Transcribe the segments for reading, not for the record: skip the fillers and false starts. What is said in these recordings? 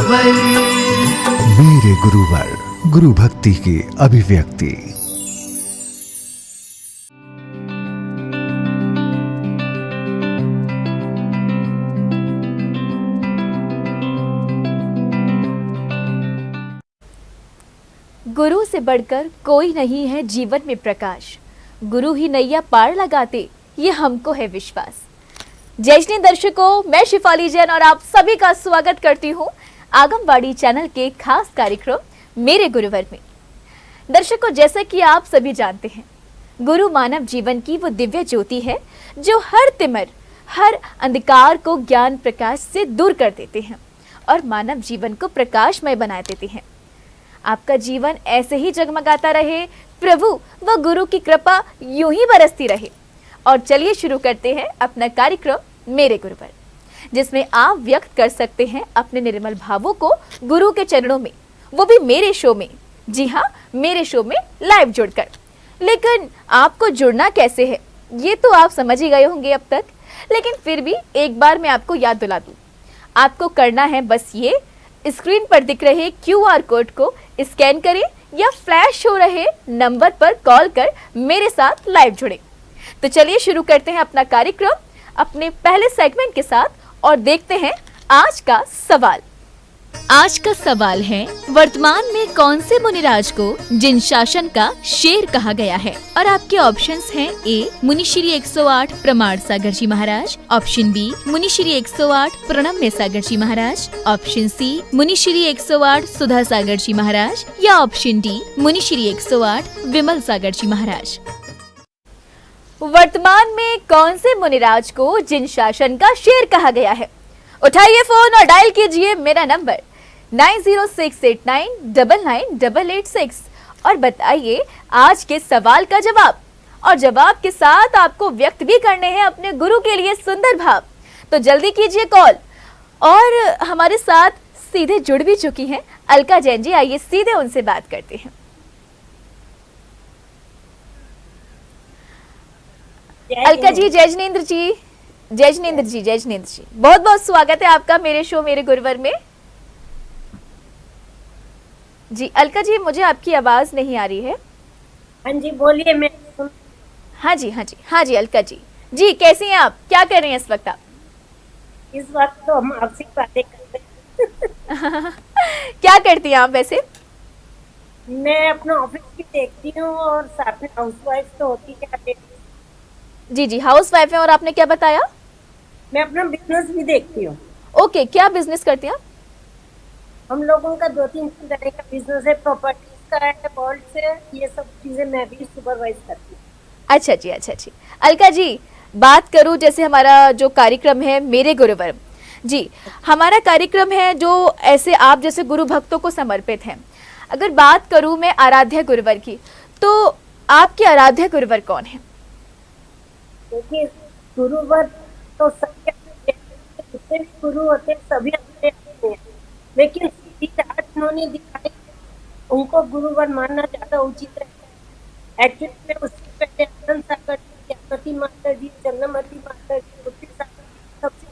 गुरुवर। मेरे गुरुवर, गुरु भक्ति की अभिव्यक्ति। गुरु से बढ़कर कोई नहीं है जीवन में प्रकाश, गुरु ही नैया पार लगाते ये हमको है विश्वास। जय श्री दर्शकों, मैं शिफाली जैन और आप सभी का स्वागत करती हूँ आगमवाणी चैनल के खास कार्यक्रम मेरे गुरुवर में। दर्शकों, जैसा कि आप सभी जानते हैं, गुरु मानव जीवन की वो दिव्य ज्योति है जो हर तिमिर, हर अंधकार को ज्ञान प्रकाश से दूर कर देते हैं और मानव जीवन को प्रकाशमय बना देते हैं। आपका जीवन ऐसे ही जगमगाता रहे, प्रभु व गुरु की कृपा यूं ही बरसती रहे। और चलिए शुरू करते हैं अपना कार्यक्रम मेरे गुरुवर, जिसमें आप व्यक्त कर सकते हैं अपने निर्मल भावों को गुरु के चरणों में, वो भी मेरे शो में। जी हाँ, मेरे शो में लाइव जुड़कर। लेकिन आपको जुड़ना कैसे है ये तो आप समझ ही गए होंगे अब तक, लेकिन फिर भी एक बार मैं आपको याद दिला दूं। आपको करना है बस ये, स्क्रीन पर दिख रहे QR कोड को स्कैन करें या फ्लैश हो रहे नंबर पर कॉल कर मेरे साथ लाइव जुड़े। तो चलिए शुरू करते हैं अपना कार्यक्रम अपने पहले सेगमेंट के साथ और देखते हैं आज का सवाल। आज का सवाल है, वर्तमान में कौन से मुनिराज को जिन शासन का शेर कहा गया है? और आपके ऑप्शंस हैं ए मुनिश्री 108 प्रमाण सागर जी महाराज, ऑप्शन बी मुनिश्री 108 प्रणम्य सागर जी महाराज, ऑप्शन सी मुनिश्री 108 सुधा सागर जी महाराज या ऑप्शन डी मुनिश्री 108 विमल सागर जी महाराज। वर्तमान में कौन से मुनिराज को जिन शासन का शेर कहा गया है? उठाइए फोन और डायल कीजिए मेरा नंबर 9068999886 और बताइए आज के सवाल का जवाब। और जवाब के साथ आपको व्यक्त भी करने हैं अपने गुरु के लिए सुंदर भाव। तो जल्दी कीजिए कॉल। और हमारे साथ सीधे जुड़ भी चुकी हैं अलका जैन जी, आइए सीधे उनसे बात करते हैं। अलका जी, जय जिनेंद्र जी, जय जिनेंद्र जी, जय जिनेंद्र जी, बहुत बहुत स्वागत है आपका मेरे शो मेरे गुरुवर में। जी अलका जी, मुझे आपकी आवाज नहीं आ रही है। हाँ जी बोलिए। मैं हाँ जी, हाँ जी, हाँ जी अलका जी, जी कैसी हैं आप, क्या कर रहे हैं इस वक्त आप? इस वक्त तो हम आपसे बातें करते हैं। क्या करती हैं आप वैसे? मैं अपना ऑफिस भी देखती हूँ और साथ में हाउसवाइफ तो होती है। जी जी, हाउस वाइफ है। और आपने क्या बताया? मैं अपना बिजनेस भी देखती हूँ। ओके, क्या बिजनेस करती हैं आप? हम लोगों का 2-3 तरह का बिजनेस है, प्रॉपर्टीज का है, गोल्ड से, ये सब चीजें मैं भी सुपरवाइज करती हूँ। अच्छा जी, अच्छा जी। अलका जी, बात करूं जैसे हमारा जो कार्यक्रम है मेरे गुरुवर जी, हमारा कार्यक्रम है जो ऐसे आप जैसे गुरु भक्तों को समर्पित है। अगर बात करूं मैं आराध्य गुरुवर की, तो आपके आराध्य गुरुवर कौन है? देखिए, गुरुवर तो सबके जितने भी गुरु होते हैं सभी अच्छे होते हैं, लेकिन सीधी राह उन्होंने दिखाई, उनको गुरुवर मानना ज्यादा उचित है। एक्चुअली में उससे पहले आनंद सागर जी, ज्ञानमती माता जी, चंद्रमती माता जी, बुद्धि सागर जी सबसे,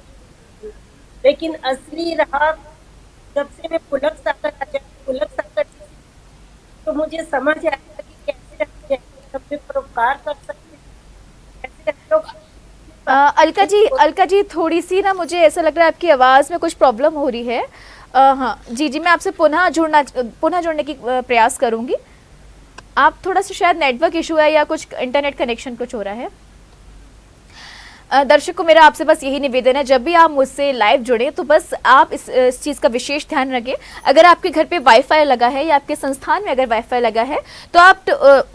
लेकिन असली राह जब से मैं पुलक सागर जी, तो मुझे समझ आया कि कैसे रहते हैं, सबसे परोपकार कर सकते हैं। अलका जी थोड़ी सी ना, मुझे ऐसा लग रहा है आपकी आवाज में कुछ प्रॉब्लम हो रही है। हाँ जी जी, मैं आपसे पुनः जुड़ने की प्रयास करूंगी। आप थोड़ा सा शायद नेटवर्क इशू है या कुछ इंटरनेट कनेक्शन कुछ हो रहा है। दर्शकों, मेरा आपसे बस यही निवेदन है, जब भी आप मुझसे लाइव जुड़े तो बस आप इस चीज़ का विशेष ध्यान रखें। अगर आपके घर पे वाईफाई लगा है या आपके संस्थान में अगर वाईफाई लगा है तो आप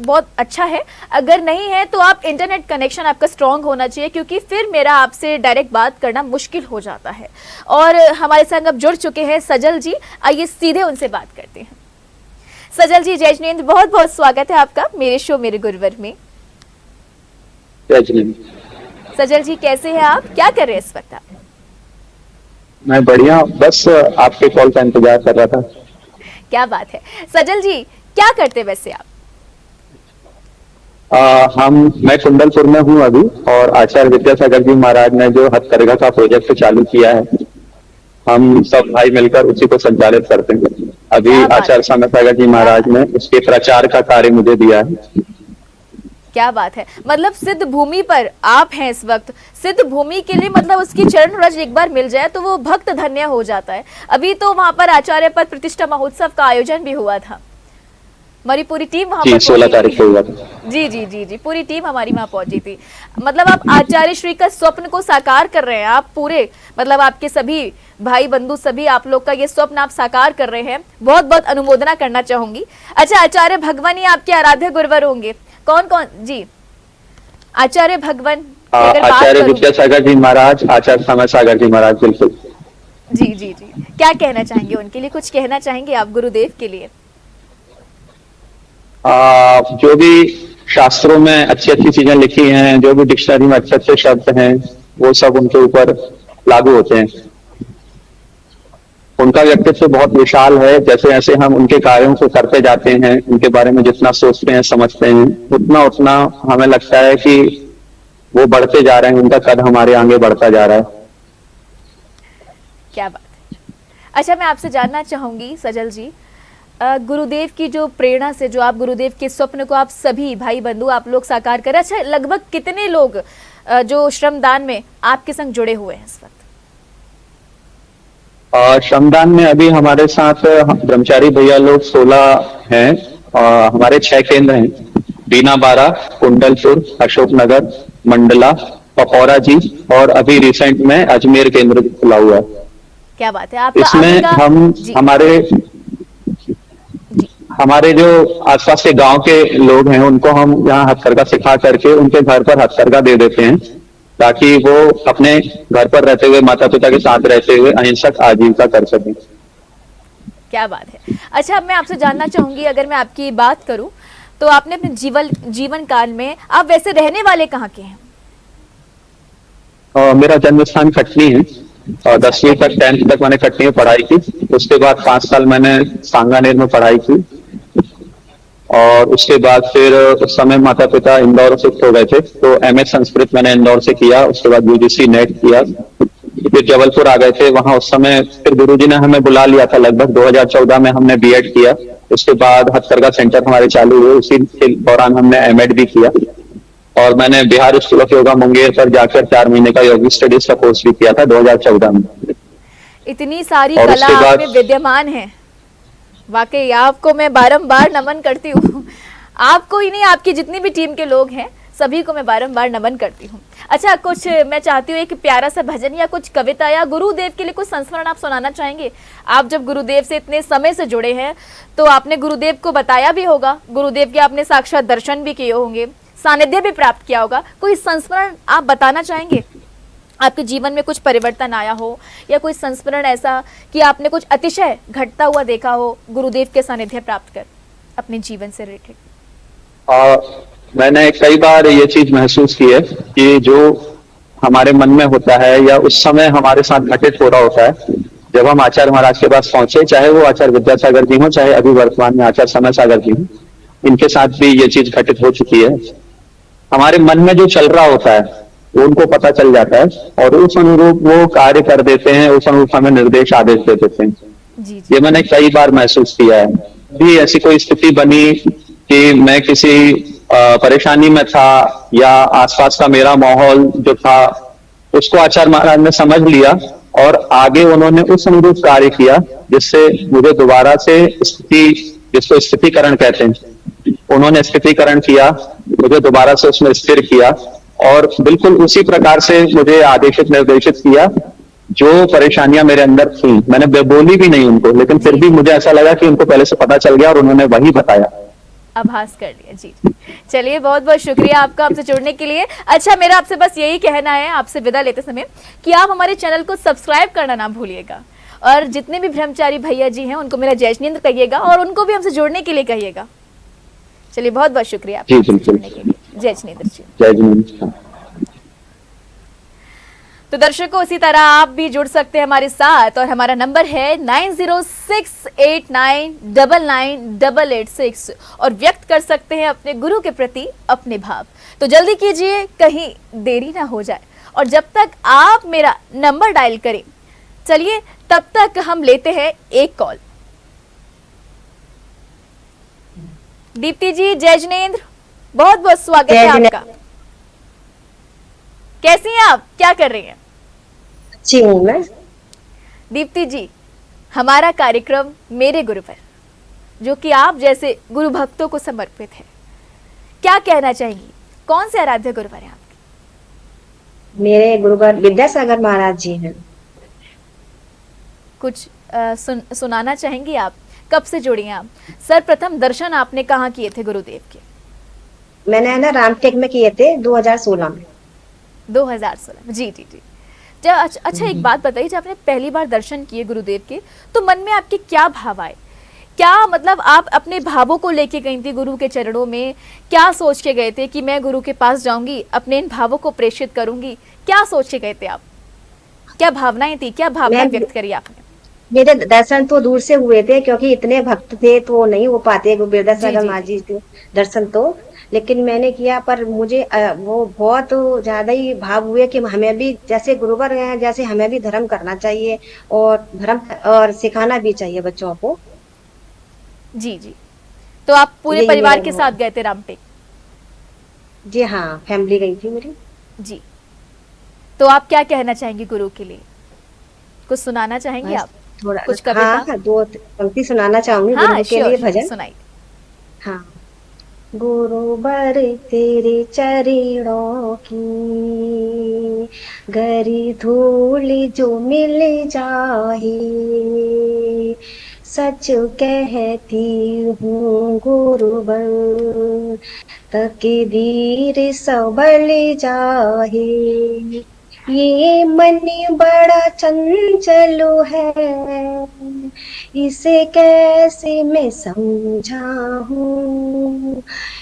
बहुत अच्छा है, अगर नहीं है तो आप इंटरनेट कनेक्शन आपका स्ट्रांग होना चाहिए, क्योंकि फिर मेरा आपसे डायरेक्ट बात करना मुश्किल हो जाता है। और हमारे संग अब जुड़ चुके हैं सजल जी, आइए सीधे उनसे बात करते हैं। सजल जी, जय जिनेंद्र, बहुत बहुत स्वागत है आपका मेरे शो मेरे गुरुवर में। जय जिनेंद्र। सजल जी कैसे हैं आप, क्या कर रहे हैं इस वक्त आप? मैं बढ़िया, बस आपके कॉल का इंतजार कर रहा था। क्या बात है। सजल जी, क्या करते वैसे आप? मैं कुंडलपुर में हूँ अभी, और आचार्य विद्यासागर जी महाराज ने जो हथकरघा का प्रोजेक्ट चालू किया है, हम सब भाई मिलकर उसी को संचालित करते हैं। अभी क्या बात आचार्य समय सागर जी महाराज ने उसके प्रचार का कार्य मुझे दिया है। क्या बात है, मतलब सिद्ध भूमि पर आप हैं इस वक्त। सिद्ध भूमि के लिए मतलब उसकी चरण रज एक बार मिल जाए तो वो भक्त धन्य हो जाता है। अभी तो वहां पर आचार्य पद प्रतिष्ठा महोत्सव का आयोजन भी हुआ था, हमारी पूरी टीम वहां जी पर 16 तारीख को हुआ था। जी जी जी जी, पूरी टीम हमारी वहां पहुंची थी। मतलब आप आचार्य श्री का स्वप्न को साकार कर रहे हैं। आप पूरे मतलब आपके सभी भाई बंधु सभी आप लोग का ये स्वप्न आप साकार कर रहे हैं। बहुत बहुत अनुमोदना करना चाहूंगी। अच्छा, आचार्य भगवान ही आपके आराध्य गुरुवर होंगे, कौन कौन? जी, आचार्य भगवान की अगर बात आचार्य करूं, विद्यासागर जी महाराज, आचार्य समय सागर जी महाराज, बिल्कुल। जी जी जी, क्या कहना चाहेंगे उनके लिए? कुछ कहना चाहेंगे आप गुरुदेव के लिए? जो भी शास्त्रों में अच्छी अच्छी चीजें लिखी हैं, जो भी डिक्शनरी में अच्छे अच्छे शब्द हैं, वो सब उनके ऊपर लागू होते हैं। उनका व्यक्तित्व बहुत विशाल है। जैसे जैसे हम उनके कार्यों को करते जाते हैं, उनके बारे में जितना सोचते हैं समझते हैं, उतना उतना हमें लगता है कि वो बढ़ते जा रहे हैं, उनका कद हमारे आगे बढ़ता जा रहा है। क्या बात है। अच्छा, मैं आपसे जानना चाहूंगी सजल जी, गुरुदेव की जो प्रेरणा से, जो आप गुरुदेव के स्वप्न को आप सभी भाई बंधु आप लोग साकार करें, अच्छा लगभग कितने लोग जो श्रमदान में आपके संग जुड़े हुए हैं इस वक्त? श्रमदान में अभी हमारे साथ ब्रह्मचारी भैया लोग 16 हैं। हमारे 6 केंद्र हैं, बीना बारा, कुंडलपुर, अशोकनगर, मंडला, पपौरा जी, और अभी रिसेंट में अजमेर केंद्र खुला हुआ है। क्या बात है। आपका इसमें हम हमारे जो आसपास के गांव के लोग हैं उनको हम यहाँ हथकरघा सिखा करके उनके घर पर हथकरघा दे देते हैं, ताकि वो अपने घर पर रहते हुए माता पिता के साथ रहते हुए अहिंसक आजीविका कर सकें। क्या बात है। अच्छा, अब मैं आपसे जानना चाहूंगी, अगर मैं आपकी बात करूं तो आपने अपने जीवन काल में आप वैसे रहने वाले कहाँ के हैं? मेरा जन्म स्थान कटनी है, और 10वीं तक 10th तक मैंने कटनी में पढ़ाई की। उसके बाद 5 साल मैंने सांगानेर में पढ़ाई की, और उसके बाद फिर उस समय माता पिता इंदौर शिफ्ट हो गए थे, तो एमए संस्कृत मैंने इंदौर से किया। उसके बाद यूजीसी नेट किया, फिर जबलपुर आ गए थे। वहां उस समय फिर गुरुजी ने हमें बुला लिया था, लगभग 2014 में हमने बीएड किया। उसके बाद हथकरघा सेंटर हमारे चालू हुए, उसी के दौरान हमने एमएड भी किया, और मैंने बिहार स्कूल ऑफ योगा मुंगेर पर जाकर 4 महीने का योगी स्टडीज का कोर्स भी किया था 2014 में। इतनी सारी कला आप में विद्यमान है, वाकई आपको मैं बारंबार नमन करती हूँ। आपको ही नहीं, आपकी जितनी भी टीम के लोग हैं सभी को मैं बारंबार नमन करती हूँ। अच्छा, कुछ मैं चाहती हूँ एक प्यारा सा भजन या कुछ कविता या गुरुदेव के लिए कुछ संस्मरण आप सुनाना चाहेंगे? आप जब गुरुदेव से इतने समय से जुड़े हैं तो आपने गुरुदेव को बताया भी होगा, गुरुदेव के आपने साक्षात दर्शन भी किए होंगे, सानिध्य भी प्राप्त किया होगा। कोई संस्मरण आप बताना चाहेंगे? आपके जीवन में कुछ परिवर्तन आया हो, या कोई संस्मरण ऐसा कि आपने कुछ अतिशय घटता हुआ देखा हो गुरुदेव के सानिध्य प्राप्त कर अपने जीवन से रिलेटेड? मैंने कई बार ये चीज महसूस की है कि जो हमारे मन में होता है या उस समय हमारे साथ घटित हो रहा होता है, जब हम आचार्य महाराज के पास पहुंचे, चाहे वो आचार्य विद्यासागर जी हो, चाहे अभी वर्तमान में आचार्य समय सागर जी हो, इनके साथ भी ये चीज घटित हो चुकी है। हमारे मन में जो चल रहा होता है वो उनको पता चल जाता है, और उस अनुरूप वो कार्य कर देते हैं, उस अनुरूप हमें निर्देश आदेश दे देते हैं। जी। ये मैंने कई बार महसूस किया है। भी ऐसी कोई स्थिति बनी कि मैं किसी परेशानी में था, या आसपास का मेरा माहौल जो था उसको आचार्य महाराज ने समझ लिया, और आगे उन्होंने उस अनुरूप कार्य किया, जिससे मुझे दोबारा से स्थिति, जिसको स्थितिकरण कहते हैं, उन्होंने स्थितिकरण किया, मुझे दोबारा से उसमें स्थिर किया, और बिल्कुल उसी प्रकार से मुझे आदेशित निर्देशित किया। जो परेशानियां मेरे अंदर थी, मैंने बोली भी नहीं उनको, लेकिन फिर भी मुझे ऐसा लगा कि उनको पहले से पता चल गया और उन्होंने वही बताया, आभास कर लिया। जी, चलिए बहुत बहुत शुक्रिया आपका हमसे जुड़ने के लिए। अच्छा, मेरा आपसे बस यही कहना है आपसे विदा लेते समय कि आप हमारे चैनल को सब्सक्राइब करना ना भूलिएगा, और जितने भी ब्रह्मचारी भैया जी हैं उनको मेरा जय जिनेंद्र कहिएगा, और उनको भी हमसे जुड़ने के लिए कहिएगा। चलिए बहुत बहुत शुक्रिया आपका हमसे जुड़ने के लिए। जय जिनेंद्र जी। जय जिनेंद्र। तो दर्शकों, इसी तरह आप भी जुड़ सकते हैं हमारे साथ, और हमारा नंबर है 9068998886, और व्यक्त कर सकते हैं अपने गुरु के प्रति अपने भाव। तो जल्दी कीजिए, कहीं देरी ना हो जाए। और जब तक आप मेरा नंबर डायल करें, चलिए तब तक हम लेते हैं एक कॉल। दीप्ति जी, जय जिनेंद्र, बहुत बहुत स्वागत है आपका। कैसी हैं आप, क्या कर रही हैं? अच्छी हूँ मैं। दीप्ति जी, हमारा कार्यक्रम मेरे गुरुवर, जो कि आप जैसे गुरु भक्तों को समर्पित है, क्या कहना चाहेंगी? कौन से आराध्य गुरुवर हैं आपके? मेरे गुरुवर विद्यासागर महाराज जी हैं। कुछ सुनाना चाहेंगी आप? कब से जुड़ी हैं आप? सर्वप्रथम दर्शन आपने कहाँ किए थे गुरुदेव के? मैंने ना रामटेक में किए थे 2016 में। 2016 में, जी जी जी। अच्छा, एक बात बताइए, जब आपने पहली बार दर्शन किए गुरुदेव के, तो मन में आपके क्या भाव आए? क्या मतलब आप अपने भावों को लेके गई थी गुरु के चरणों में? क्या सोच के गए थे कि मैं गुरु के पास जाऊंगी, अपने इन भावों को प्रेषित करूंगी? क्या सोच के गए थे आप? क्या भावनाएं थी, क्या भावनाएं व्यक्त करी आपने? मेरे दर्शन तो दूर से हुए थे, क्योंकि इतने भक्त थे तो नहीं हो पाते विद्यासागर महाराज जी के दर्शन तो। लेकिन मैंने किया, पर मुझे वो बहुत ज्यादा ही भाव हुए कि हमें भी जैसे गुरुवर हैं, जैसे हमें भी धर्म करना चाहिए और धर्म और सिखाना भी चाहिए बच्चों को। जी जी। तो आप पूरे परिवार के साथ गए थे रामटेक? जी हाँ, फैमिली गई थी मेरी। जी। तो आप क्या कहना चाहेंगी गुरु के लिए? कुछ सुनाना चाहेंगे आप? थोड़ा कुछ कविता? हाँ, 2 पंक्ति सुनाना चाहूंगी हाँ, गुरु के लिए भजन। सुनाइए। हाँ। गुरुवर तेरे चरणों की गरी धूल जो मिल जाए, सच कहती हूँ गुरुवर तकदीर सबल जाए। ये मन बड़ा चंचल है, इसे कैसे मैं समझाऊं,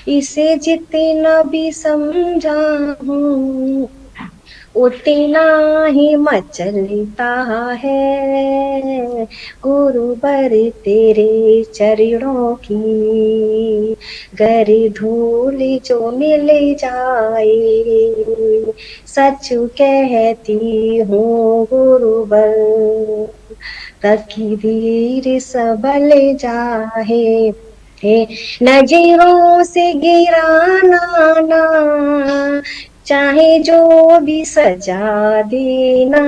इसे जितना भी समझाऊं उतना ही मचलता है। गुरुवर तेरे चरणों की गरी धूल जो मिल जाए, सच कहती हूँ गुरुवर तकदीर सबल जाए। नजरों से गिराना ना, चाहे जो भी सजा देना,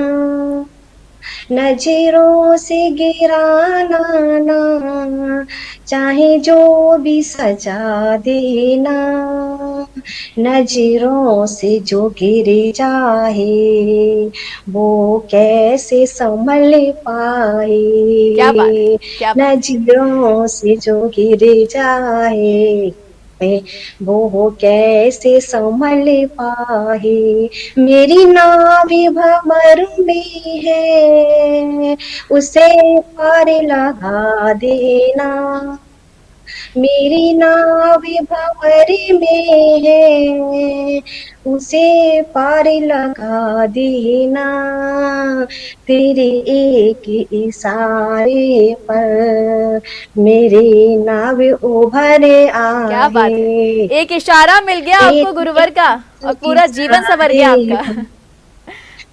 नजरों से गिराना ना, चाहे जो भी सजा देना, नजरों से जो गिर जाए वो कैसे संभल पाए। क्या बात है, क्या बात है। नजरों से जो गिर जाए वो कैसे संभल पाए। मेरी नाभि भंवर में है, उसे पार लगा देना। मेरी नाभि भंवर में है, उसे पार लगा देना। तेरे एक इशारे पर मेरी नाव उभर आए। क्या बात है, एक इशारा मिल गया आपको गुरुवर का और पूरा जीवन संवर गया आपका।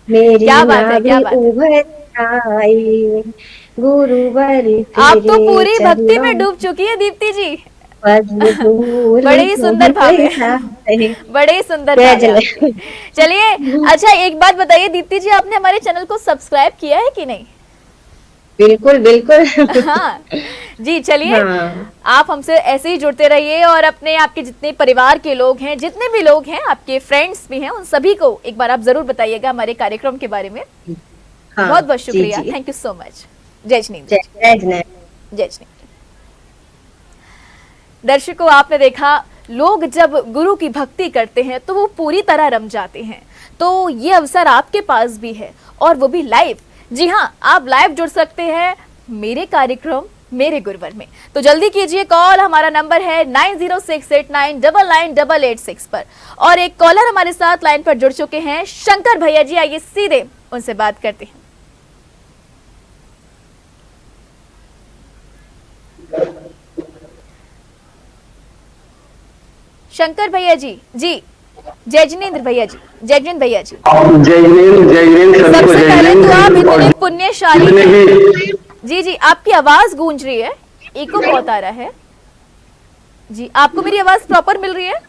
मेरी क्या बात है, क्या नाव बात है। उभर आए गुरुवर आप तो तेरे पूरी भक्ति में चरणों डूब चुकी है दीप्ति जी। बड़े बड़े ही सुंदर भाव है, बड़े ही सुंदर भाव है आपके। चलिए, अच्छा एक बात बताइए दीप्ति जी, आपने हमारे चैनल को सब्सक्राइब किया है कि नहीं? बिल्कुल बिल्कुल। हाँ जी। चलिए, हाँ। आप हमसे ऐसे ही जुड़ते रहिए और अपने आपके जितने परिवार के लोग हैं, जितने भी लोग हैं, आपके फ्रेंड्स भी हैं, उन सभी को एक बार आप जरूर बताइएगा हमारे कार्यक्रम के बारे में। हाँ, बहुत बहुत शुक्रिया, जी। Thank you so much. जय जिनेंद्र। जय जिनेंद्र। जय जिनेंद्र। दर्शकों, आपने देखा, लोग जब गुरु की भक्ति करते हैं तो वो पूरी तरह रम जाते हैं। तो ये अवसर आपके पास भी है, और वो भी लाइव। जी हाँ, आप लाइव जुड़ सकते हैं मेरे कार्यक्रम मेरे गुरुवर में। तो जल्दी कीजिए कॉल, हमारा नंबर है 9068999886 पर। और एक कॉलर हमारे साथ लाइन पर जुड़ चुके हैं, शंकर भैया जी, आइए सीधे उनसे बात करते हैं। शंकर भैया जी, जी जय जिनेंद्र भैया जी, जय जिनेंद्र भैया जी। जय हिंद, जय हिंद, सभी को सबसे जय पहले तो आप हिंद। और इतने पुण्यशाली जितने हैं। भी जी जी, आपकी आवाज गूंज रही है, इको बहुत आ रहा है। जी, आपको मेरी आवाज प्रॉपर मिल रही है?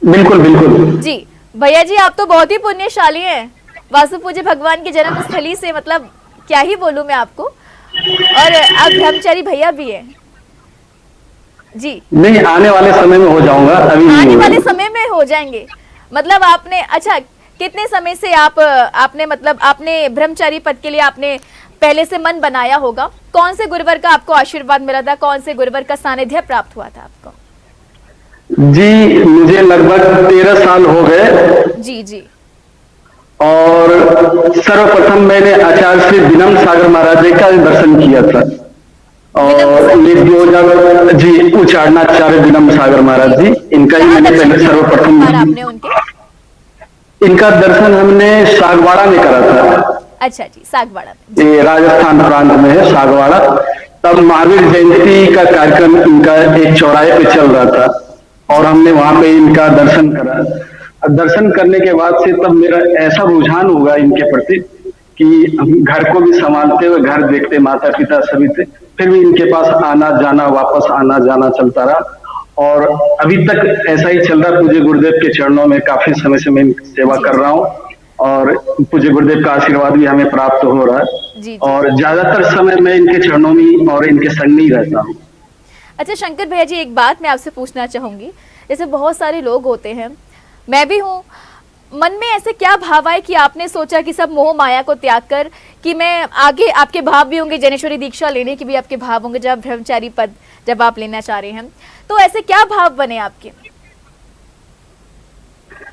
बिल्कुल बिल्कुल। जी भैया जी, आप तो बहुत ही पुण्यशाली हैं, वासु पूज्य भगवान की जन्म स्थली से, मतलब क्या ही बोलूं मैं आपको। और आप ब्रह्मचारी भैया भी हैं। जी, नहीं, आने वाले समय में हो जाऊंगा, अभी नहीं आने हुआ। वाले समय में हो जाएंगे। मतलब आपने, अच्छा कितने समय से आपने मतलब आपने ब्रह्मचारी पद के लिए आपने पहले से मन बनाया होगा? कौन से गुरुवर का आपको आशीर्वाद मिला था, कौन से गुरुवर का सानिध्य प्राप्त हुआ था आपको? जी, मुझे लगभग 13 साल हो गए। जी जी। और सर्वप्रथम मैंने आचार्य श्री विनम सागर महाराज जी का दर्शन किया था। और ये 2000 जी, उच्चारणाचार्य विनम सागर महाराज जी, इनका ही कहाँ मैंने दर्शन पहले किया था सर्वप्रथम, बार आपने उनके? इनका दर्शन हमने सागवाड़ा में करा था। अच्छा जी, सागवाड़ा में। ये राजस्थान प्रांत में है सागवाड़ा। तब महावीर जयंती का कार्यक्रम इनका एक चौराहे पे चल रहा था और हमने वहां पे इनका दर्शन करा। अब दर्शन करने के बाद से तब मेरा ऐसा रुझान हुआ इनके प्रति कि हम घर को भी संभालते हुए, घर देखते, माता पिता सभी थे, फिर भी इनके पास आना जाना, वापस आना जाना चलता रहा। और अभी तक ऐसा ही चल रहा। पूज्य गुरुदेव के चरणों में काफी समय से मैं इनकी सेवा जी, कर जी। रहा हूँ और पूज्य गुरुदेव का आशीर्वाद भी हमें प्राप्त हो रहा है। जी, जी। और ज्यादातर समय मैं इनके चरणों में और इनके संग में ही रहता हूँ। अच्छा शंकर भैया जी, एक बात मैं आपसे पूछना चाहूंगी। जैसे बहुत सारे लोग होते हैं, मैं भी हूँ, मन में ऐसे क्या भाव आए कि आपने सोचा कि सब मोह माया को त्याग कर कि मैं आगे, आपके भाव भी होंगे जैनेश्वरी दीक्षा लेने के भी आपके भाव होंगे जब ब्रह्मचारी पद जब आप लेना चाह रहे हैं, तो ऐसे क्या भाव बने आपके?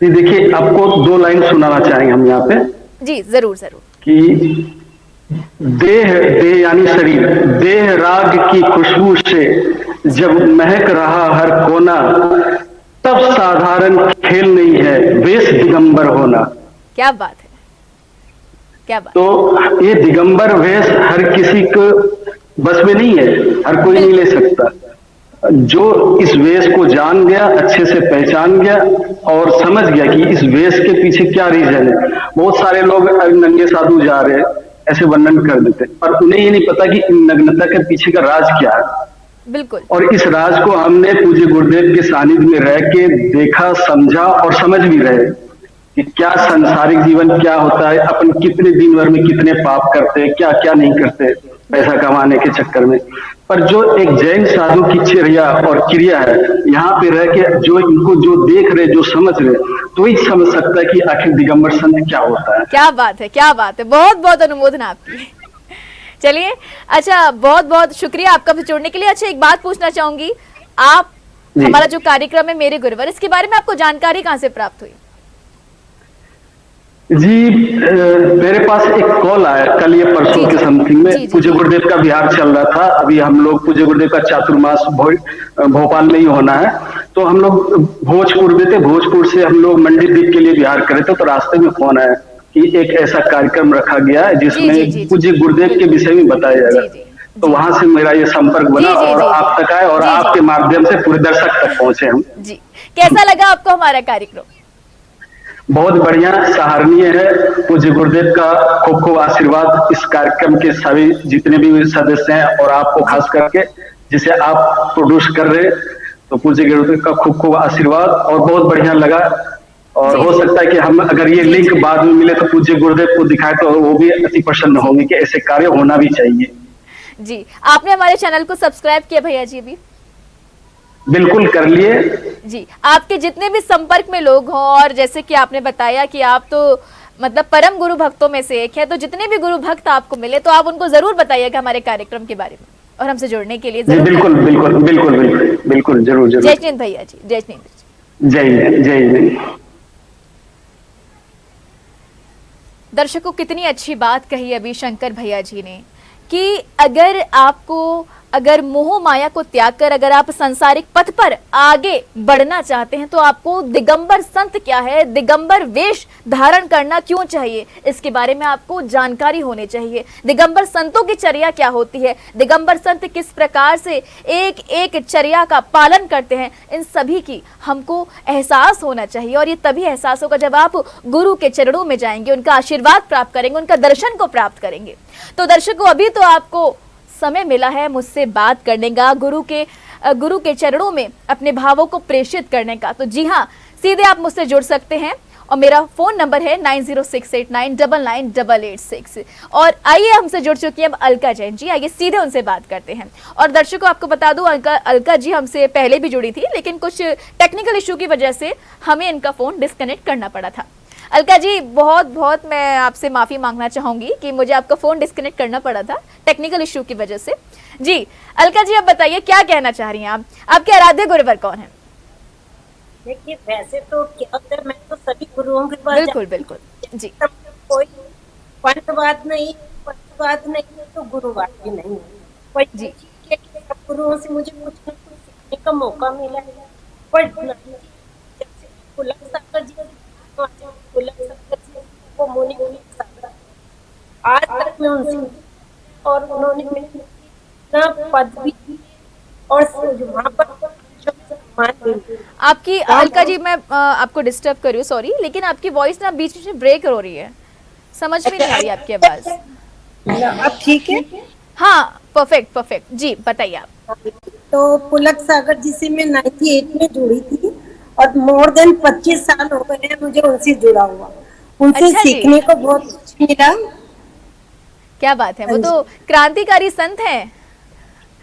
ये देखिए, आपको 2 लाइन सुनाना चाहेंगे हम यहाँ पे जी जरूर जरूर। कि देह देह यानी शरीर, देह राग की खुशबू से जब महक रहा हर कोना, तब साधारण खेल नहीं है वेश दिगंबर होना। क्या बात है, क्या बात। तो ये दिगंबर वेश हर किसी को बस में नहीं है, हर कोई नहीं ले सकता। जो इस वेश को जान गया, अच्छे से पहचान गया और समझ गया कि इस वेश के पीछे क्या रीजन है। बहुत सारे लोग नंगे साधु जा रहे हैं, ऐसे वर्णन कर देते, पर उन्हें ये नहीं पता कि इन नग्नता के पीछे का राज क्या है। बिल्कुल। और इस राज को हमने पूज्य गुरुदेव के सानिध्य में रह के देखा, समझा और समझ भी रहे कि क्या सांसारिक जीवन क्या होता है, अपन कितने दिन भर में कितने पाप करते हैं, क्या क्या नहीं करते पैसा कमाने के चक्कर में। पर जो एक जैन साधु की चर्या और क्रिया है, यहाँ पे रह के जो इनको जो देख रहे, जो समझ रहे, तो ही समझ सकता है कि आखिर दिगंबर संत क्या होता है। क्या बात है, क्या बात है, बहुत बहुत अनुमोदन आपकी। चलिए, अच्छा बहुत बहुत शुक्रिया आपका जुड़ने के लिए। अच्छा एक बात पूछना चाहूंगी, आप हमारा जो कार्यक्रम है मेरे गुरुवर, इसके बारे में आपको जानकारी कहाँ से प्राप्त हुई? जी, मेरे पास एक कॉल आया कल या परसों के समथिंग में। पूज्य गुरुदेव का विहार चल रहा था। अभी हम लोग पूज्य गुरुदेव का चातुर्मास भोपाल में ही होना है, तो हम लोग भोजपुर में थे। भोजपुर से हम लोग मंडी द्वीप के लिए विहार करे थे, तो रास्ते में फोन आया कि एक ऐसा कार्यक्रम रखा गया है जिसमें पूज्य गुरुदेव के विषय में बताया जाएगा। तो वहां से मेरा ये संपर्क बना और आप तक आए और आपके माध्यम से पूरे दर्शक तक पहुंचे हम। जी, कैसा लगा आपको हमारा कार्यक्रम? बहुत बढ़िया, सराहनीय है। पूज्य गुरुदेव का खूब खूब आशीर्वाद इस कार्यक्रम के सभी जितने भी सदस्य हैं और आपको खास करके जिसे आप प्रोड्यूस कर रहे, तो पूज्य गुरुदेव का खूब खूब आशीर्वाद और बहुत बढ़िया लगा। और हो सकता है कि हम अगर ये लिंक बाद में मिले तो पूज्य गुरुदेव को दिखाए तो वो भी अति प्रसन्न होंगे कि ऐसे कार्य होना भी चाहिए। जी, आपने हमारे चैनल को सब्सक्राइब किया भैया जी? भी बिल्कुल कर लिए जी। आपके जितने भी संपर्क में लोग हों, और जैसे कि आपने बताया कि आप तो मतलब परम गुरु भक्तों में से एक है, तो जितने भी गुरु भक्त आपको मिले तो आप उनको जरूर बताइएगा हमारे कार्यक्रम के बारे में और हमसे जुड़ने के लिए जरूर। बिल्कुल बिल्कुल बिल्कुल बिल्कुल बिल्कुल जरूर जरूर। जय जिनेंद्र भैया जी, जय जिनेंद्र। जय जय। दर्शकों, कितनी अच्छी बात कही अभी शंकर भैया जी ने कि अगर आपको अगर मोह माया को त्याग कर अगर आप सांसारिक पथ पर आगे बढ़ना चाहते हैं तो आपको दिगंबर संत क्या है, दिगंबर वेश धारण करना क्यों चाहिए, इसके बारे में आपको जानकारी होनी चाहिए। दिगंबर संतों की चर्या क्या होती है, दिगंबर संत किस प्रकार से एक एक चर्या का पालन करते हैं, इन सभी की हमको एहसास होना चाहिए। और ये तभी एहसास होगा जब आप गुरु के चरणों में जाएंगे, उनका आशीर्वाद प्राप्त करेंगे, उनका दर्शन को प्राप्त करेंगे। तो दर्शकों, अभी तो आपको समय मिला है मुझसे बात करने का, गुरु के चरणों में अपने भावों को प्रेषित करने का। तो जी हाँ, सीधे आप मुझसे जुड़ सकते हैं और मेरा फोन नंबर है 9068999886। और आइए, हमसे जुड़ चुकी हैं अलका जैन जी, आइए सीधे उनसे बात करते हैं। और दर्शकों, आपको बता दूं, अलका जी हमसे पहले भी जुड़ी थी, लेकिन कुछ टेक्निकल इशू की वजह से हमें इनका फोन डिस्कनेक्ट करना पड़ा था। अलका जी, बहुत बहुत मैं आपसे माफ़ी मांगना चाहूँगी कि मुझे आपका फ़ोन डिस्कनेक्ट करना पड़ा था टेक्निकल इशू की वजह से। जी अलका जी, आप बताइए क्या कहना चाह रही हैं आप, आपके आराध्य गुरुवर कौन है? देखिए, वैसे तो क्या होता है, मैं तो सभी गुरुओं के पास बिल्कुल बिल्कुल जी, कोई पंथवाद नहीं, तो गुरुवाद भी नहीं है। पर जी। ठीक है कि सब गुरुओं से मुझे कुछ न कुछ सीखने का मौका मिला है। पर पुलक सागर जी को मुनि सागर, आज तक मैं उनसे, और उन्होंने मेरे इतना पद भी और वहाँ पर सम्मान भी। आपकी अलका जी, मैं आपको डिस्टर्ब कर रही हूँ, सॉरी, लेकिन आपकी वॉइस ना बीच में ब्रेक हो रही है, समझ में नहीं आ रही आपकी आवाज। अब ठीक है? हाँ, परफेक्ट परफेक्ट, जी बताइए आप। तो पुलक सागर जी से मैं 98 में जुड़ी थी और मोर देन 25 साल हो गए हैं मुझे उनसे जुड़ा हुआ। उनसे अच्छा जी। सीखने को बहुत कुछ मिला। क्या बात है, वो तो क्रांतिकारी संत हैं, जिन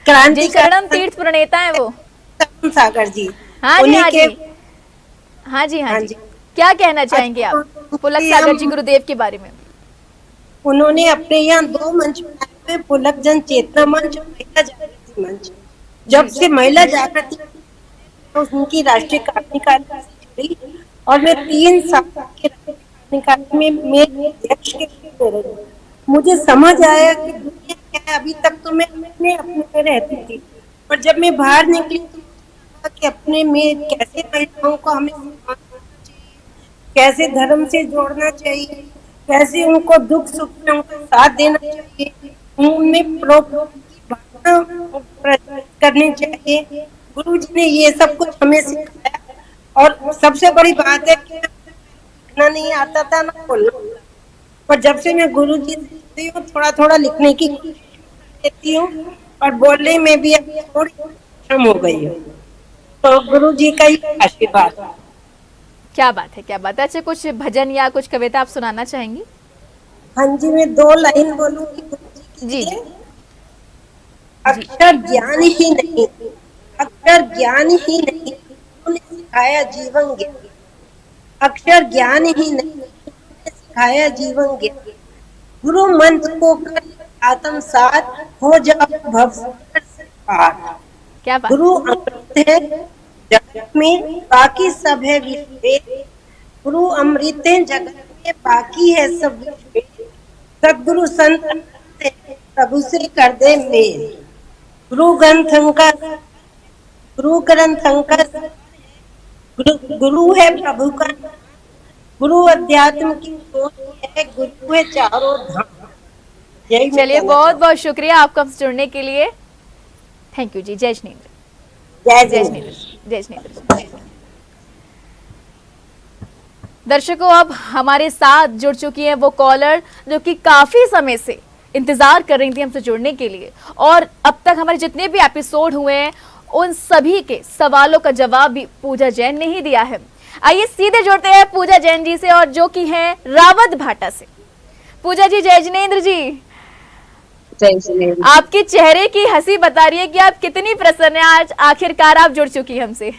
क्रांतिकारी शरणम तीर्थ प्रणेता है वो। सागर जी। हाँ जी, उन्हीं हाँ के- जी, हाँ जी, हाँ हाँ जी। जी। क्या कहना चाहेंगे आप पुलक सागर जी गुरुदेव के बारे में? उन्होंने अपने यहाँ 2 मंच बनाए हुए, पुलक जन चेतना मंच और महिला जागृति मंच। जब से महिला जागृति तो उनकी राष्ट्रीय कार्यकारिणी से जुड़ी और मैं 3 साल के राष्ट्रीय कार्यकारिणी में मेरे अध्यक्ष के रूप में रही। मुझे समझ आया कि दुनिया क्या है। अभी तक तो मैं अपने में रहती थी, पर जब मैं बाहर निकली तो कि अपने में कैसे महिलाओं को हमें सम्मान करना चाहिए, कैसे धर्म से जोड़ना चाहिए, कैसे उनको दुख सुख में उनका साथ देना चाहिए, उनमें करनी चाहिए। गुरु जी ने ये सब कुछ हमें सिखाया। और सबसे बड़ी बात है कि लिखना नहीं आता था ना बोलना, पर जब से मैं गुरु जी से हूँ थोड़ा थोड़ा लिखने की कोशिश करती हूँ और बोलने में भी अभी थोड़ी कम हो गई है। तो गुरु जी का ही आशीर्वाद। क्या बात है, क्या बात है। अच्छा, कुछ भजन या कुछ कविता आप सुनाना चाहेंगी? हाँ जी, मैं 2 लाइन बोलूंगी गुरु जी के जी लिए। जी। अक्षर ज्ञान ही नहीं, अक्षर ज्ञान ही नहीं, उन्होंने सिखाया जीवन ज्ञान। अक्षर ज्ञान ही नहीं, उन्होंने सिखाया जीवन ज्ञान। गुरु मंत्र को कर आत्मसात, हो जाओ भव सागर से पार। क्या बात गुरु अमृत है जगत में, बाकी सब है विश्व। गुरु अमृत है जगत में, बाकी है सब विश्व। सदगुरु संत अमृत है, प्रभु से कर दे मेल। गुरु ग्रंथ अंकर, गुरु है प्रभु का। गुरु अध्यात्म की सोच है, गुरु है चारों धाम। यही मैं चलिए, कहना बहुत चाहूँ। बहुत शुक्रिया आपका हमसे जुड़ने के लिए। थैंक यू जी। जय जिनेंद्र, जय जय जिनेंद्र। जिनेंद्र, जय जिनेंद्र। दर्शकों, अब हमारे साथ जुड़ चुकी है वो कॉलर जो कि काफी समय से इंतजार कर रही थी हमसे जुड़ने के लिए, और अब तक हमारे जितने भी एपिसोड हुए हैं उन सभी के सवालों का जवाब भी पूजा जैन ने ही दिया है। आइए सीधे जुड़ते हैं पूजा जैन जी से, और जो कि हैं रावत भाटा से। पूजा जी, जय जिनेंद्र जी। जय जिनेंद्र। आपके चेहरे की हंसी बता रही है कि आप कितनी प्रसन्न हैं। आज आखिरकार आप जुड़ चुकी हैं हमसे।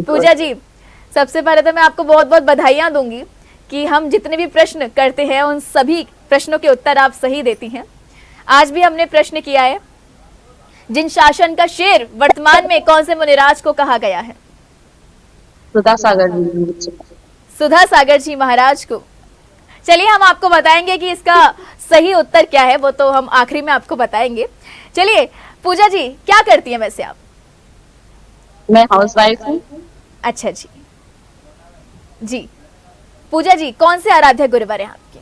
पूजा जी, सबसे पहले तो मैं आपको बहुत बहुत बधाइयां दूंगी कि हम जितने भी प्रश्न करते हैं उन सभी प्रश्नों के उत्तर आप सही देती हैं। आज भी हमने प्रश्न किया है, जिन शासन का शेर वर्तमान में कौन से मुनिराज को कहा गया है? सुधा सागर जी। सुधा सागर जी महाराज को। चलिए, हम आपको बताएंगे कि इसका सही उत्तर क्या है वो तो हम आखिरी में आपको बताएंगे। चलिए पूजा जी, क्या करती हैं वैसे आप? मैं हाउस वाइफ हूँ। अच्छा जी। जी पूजा जी, कौन से आराध्य गुरुवर हैं आपके?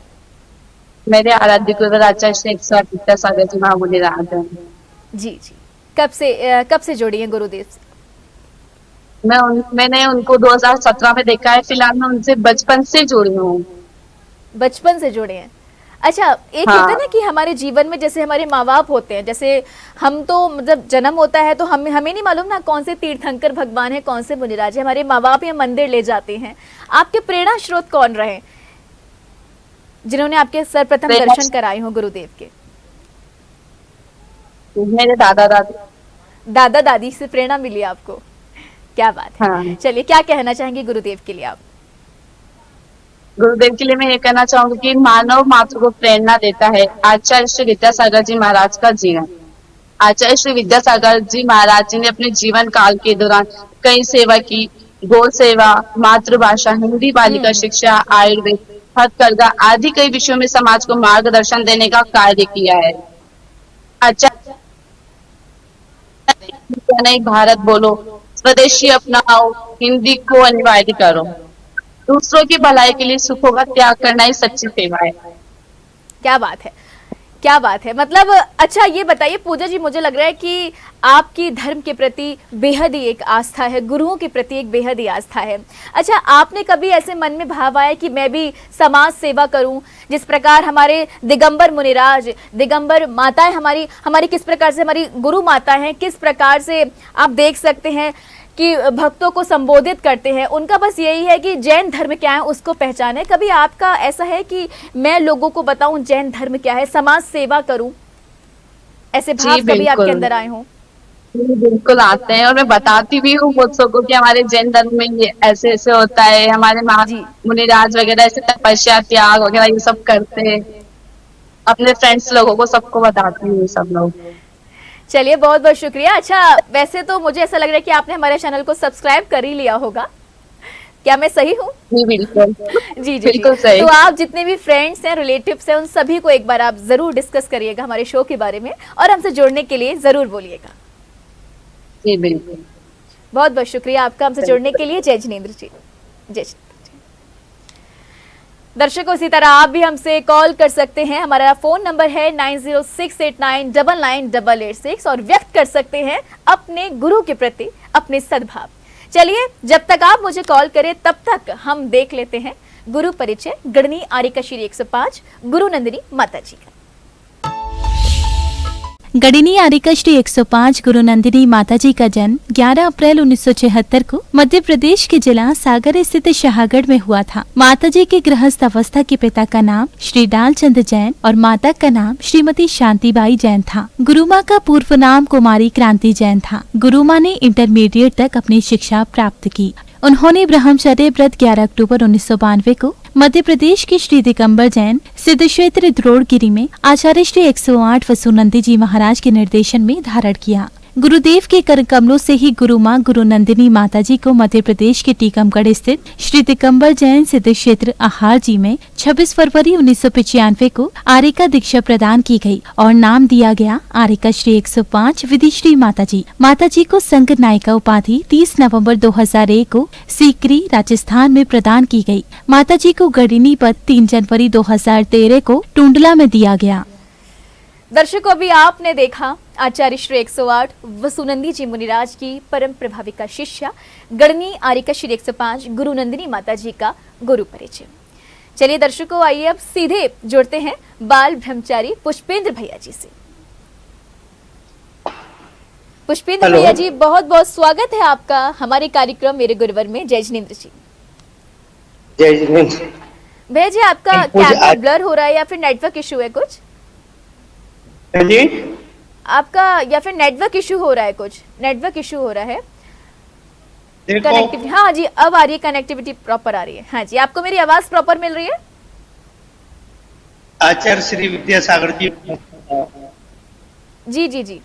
मेरे आराध्य गुरुवर आचार्य श्री विद्यासागर जी महामुनि राज हैं। जी जी। कब से जुड़ी हैं गुरुदेव से? मैंने उनको 2017 में देखा है। फिलहाल मैं उनसे बचपन से जुड़ी हूँ। बचपन से जुड़े हैं। अच्छा, एक हाँ। होता है ना कि हमारे जीवन में जैसे हमारे माँ बाप होते हैं, जैसे हम तो मतलब जन्म होता है तो हमें नहीं मालूम ना कौन से तीर्थंकर भगवान है, कौन से मुनिराज है, हमारे माँ बाप या मंदिर ले जाते हैं। आपके प्रेरणा स्रोत कौन रहे जिन्होंने आपके सर्वप्रथम दर्शन कराए हो गुरुदेव के? मेरे दादा दादी। दादा दादी से प्रेरणा मिली आपको? क्या बात है। हाँ। चलिए, क्या कहना चाहेंगे गुरुदेव के लिए आप? गुरुदेव के लिए मैं ये कहना चाहूंगी कि मानव मात्र को प्रेरणा देता है आचार्य श्री विद्यासागर जी महाराज का जीवन। आचार्य श्री विद्यासागर जी महाराज जी ने अपने जीवन काल के दौरान कई सेवा की। गौ सेवा, मातृभाषा, हिंदी बालिका शिक्षा, आयुर्वेद, हथकरघा आदि कई विषयों में समाज को मार्गदर्शन देने का कार्य किया है। आचार्य नहीं, भारत बोलो, स्वदेशी अपनाओ, हिंदी को अनिवार्य करो, दूसरों की भलाई के लिए सुखों का त्याग करना ही सच्ची सेवा है। क्या बात है, क्या बात है। मतलब अच्छा ये बताइए पूजा जी, मुझे लग रहा है कि आपकी धर्म के प्रति बेहद ही एक आस्था है, गुरुओं के प्रति एक बेहद ही आस्था है। अच्छा, आपने कभी ऐसे मन में भाव आया कि मैं भी समाज सेवा करूं, जिस प्रकार हमारे दिगंबर मुनिराज, दिगंबर माताएं हमारी किस प्रकार से हमारी गुरु माता हैं, किस प्रकार से आप देख सकते हैं कि भक्तों को संबोधित करते हैं, उनका बस यही है कि जैन धर्म क्या है उसको पहचाने। कभी आपका ऐसा है कि मैं लोगों को बताऊं जैन धर्म क्या है, समाज सेवा करूं, ऐसे भाव कभी आपके अंदर आए हों? बिल्कुल आते हैं और मैं बताती भी हूँ बच्चों को कि हमारे जैन धर्म में ये ऐसे ऐसे होता है, हमारे मुनिराज वगैरह ऐसे तपस्या त्याग वगैरह ये सब करते हैं। अपने फ्रेंड्स लोगों को सबको बताती हूँ सब लोग। चलिए, बहुत बहुत शुक्रिया। अच्छा, वैसे तो मुझे ऐसा लग रहा है कि आपने हमारे चैनल को सब्सक्राइब कर ही लिया होगा, क्या मैं सही हूँ? जी बिल्कुल। जी जी बिल्कुल सही। तो आप जितने भी फ्रेंड्स हैं, रिलेटिव्स हैं, उन सभी को एक बार आप जरूर डिस्कस करिएगा हमारे शो के बारे में और हमसे जुड़ने के लिए जरूर बोलिएगा। जी बिल्कुल। बहुत बहुत शुक्रिया आपका हमसे जुड़ने के लिए। जय जिनेंद्र जी। जय जिनेंद्र। दर्शकों, इसी तरह आप भी हमसे कॉल कर सकते हैं। हमारा फोन नंबर है 9068999886 और व्यक्त कर सकते हैं अपने गुरु के प्रति अपने सद्भाव। चलिए, जब तक आप मुझे कॉल करें तब तक हम देख लेते हैं गुरु परिचय गढ़नी आर्यका श्री 105 गुरु नंदिनी माता जी का। गढ़नी आर्यका श्री 105 गुरु नंदिनी माताजी का जन्म 11 अप्रैल 1976 को मध्य प्रदेश के जिला सागर स्थित शाहगढ़ में हुआ था। माताजी के गृहस्थ अवस्था के पिता का नाम श्री डालचंद जैन और माता का नाम श्रीमती शांतिबाई जैन था। गुरुमा का पूर्व नाम कुमारी क्रांति जैन था। गुरुमा ने इंटरमीडिएट तक अपनी शिक्षा प्राप्त की। उन्होंने ब्रह्मचर्य व्रत 11 अक्टूबर 1992 को मध्य प्रदेश के श्री दिगंबर जैन सिद्ध क्षेत्र द्रोणगिरी में आचार्य श्री 108 वसुनंदी जी महाराज के निर्देशन में धारण किया। गुरुदेव के कर कमलों से ही गुरु माँ गुरु नंदिनी माताजी को मध्य प्रदेश के टीकमगढ़ स्थित श्री दिगंबर जैन सिद्ध क्षेत्र आहार जी में 26 फरवरी 1995 को आर्यका दीक्षा प्रदान की गई और नाम दिया गया आर्यका श्री 105 विधिश्री माताजी। माताजी को संघ नायिका उपाधि 30 नवंबर 2001 को सीकरी राजस्थान में प्रदान की गई। माताजी को गढ़नी पद 3 जनवरी 2013 को टुंडला में दिया गया। दर्शकों, अभी आपने देखा आचार्य श्री 108 वसुनंदी जी मुनिराज की परम प्रभाविका शिष्या गढ़नी आर्यका श्री 105 गुरु नंदिनी माता जी का गुरु परिचय। चलिए दर्शकों, आइए अब सीधे जुड़ते हैं बाल ब्रह्मचारी पुष्पेंद्र भैया जी से। पुष्पेंद्र भैया जी, बहुत बहुत स्वागत है आपका हमारे कार्यक्रम मेरे गुरुवर में। जय जिनेंद्र जी। जय जिनेंद्र भैया जी, आपका कैमरा ब्लर हो रहा है या फिर नेटवर्क इशू है कुछ? जी, आपका या फिर नेटवर्क इशू हो रहा है, कुछ नेटवर्क इशू हो रहा है। कनेक्टिविटी, हाँ जी अब आ रही है, कनेक्टिविटी प्रॉपर आ रही है। हाँ जी, आपको मेरी आवाज प्रॉपर मिल रही है? आचार्य श्री विद्यासागर जी जी जी जी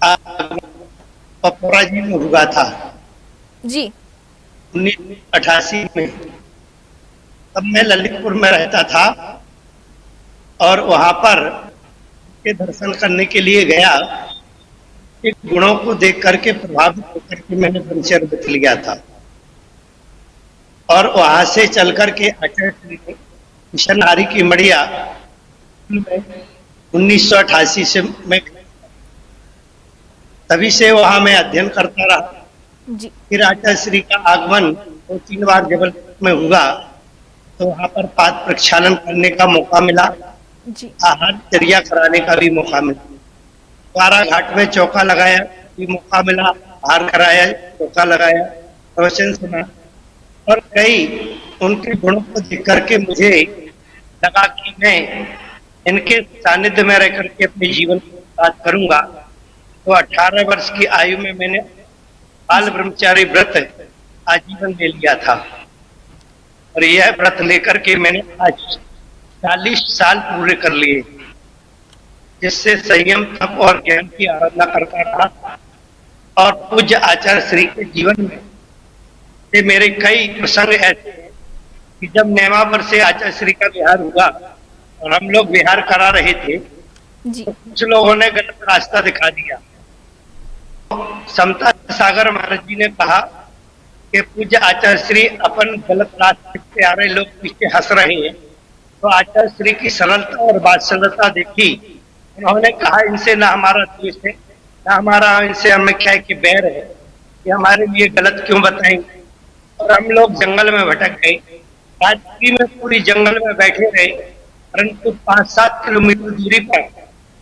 पपोरा जी में हुआ था जी 1988 में। तब मैं ललितपुर में रहता था और वहां पर के दर्शन करने के लिए गया, एक गुणों को देख करके प्रभावित होकर के मैंने ब्रह्मचर्य व्रत लिया था। और वहां से चल करके आचार्य श्री ने मिशन नारी की मड़िया 1988 से मैं तभी से वहां मैं अध्ययन करता रहा। जी फिर आचार्य श्री का आगमन 2-3 बार जबलपुर में हुआ, तो वहां पर पाद प्रक्षालन करने का मौका मिला, जी आहार चर्या कराने का भी मौका मिला। द्वारा घाट में चौका लगाया भी मौका मिला, आहार कराया, चौका लगाया, प्रवचन सुना। और कई उनके गुणों को देख करके मुझे लगा कि मैं इनके सानिध्य में रह करके अपने जीवन को बात करूंगा। तो 18 वर्ष की आयु में मैंने बाल ब्रह्मचारी व्रत आजीवन ले लिया था। और यह व्रत लेकर के मैंने आज 40 साल पूरे कर लिए, जिससे संयम तप और ज्ञान की आराधना करता रहा। और पूज्य आचार्य श्री के जीवन में ये मेरे कई प्रसंग ऐसे हैं कि जब नेमावर से आचार्य श्री का विहार हुआ और हम लोग विहार करा रहे थे, जी तो कुछ लोगों ने गलत रास्ता दिखा दिया। समता सागर महाराज जी ने कहा कि पूज्य आचार्य श्री अपन गलत रास्ते से आ रहे लोग पीछे हंस रहे हैं। तो आचार्य श्री की सरलता और बात्सल्यता देखी, उन्होंने कहा इनसे ना हमारा द्वेष है, ना हमारा इनसे हमें क्या है कि बैर है, कि हमारे लिए गलत क्यों बताएंगे। और हम लोग जंगल में भटक गए, रात्रि में पूरी जंगल में बैठे रहे। परंतु 5-7 किलोमीटर दूरी पर